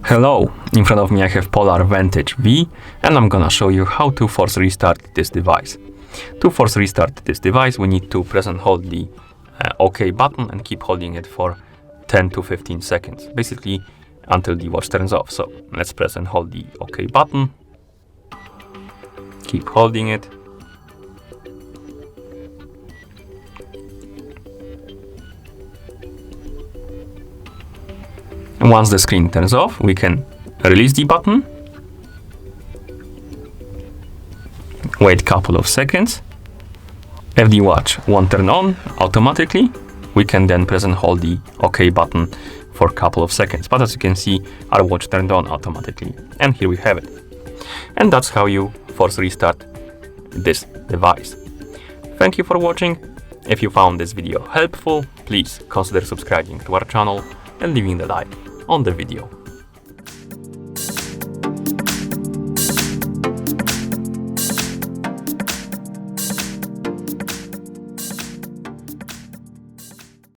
Hello, in front of me I have POLAR Vantage V, and I'm gonna show you how to force restart this device. To force restart this device, we need to press and hold the OK button and keep holding it for 10 to 15 seconds, basically until the watch turns off. So let's press and hold the OK button, keep holding it. And once the screen turns off, we can release the button, wait a couple of seconds. If the watch won't turn on automatically, we can then press and hold the OK button for a couple of seconds. But as you can see, our watch turned on automatically. And here we have it. And that's how you force restart this device. Thank you for watching. If you found this video helpful, please consider subscribing to our channel and leaving the like on the video.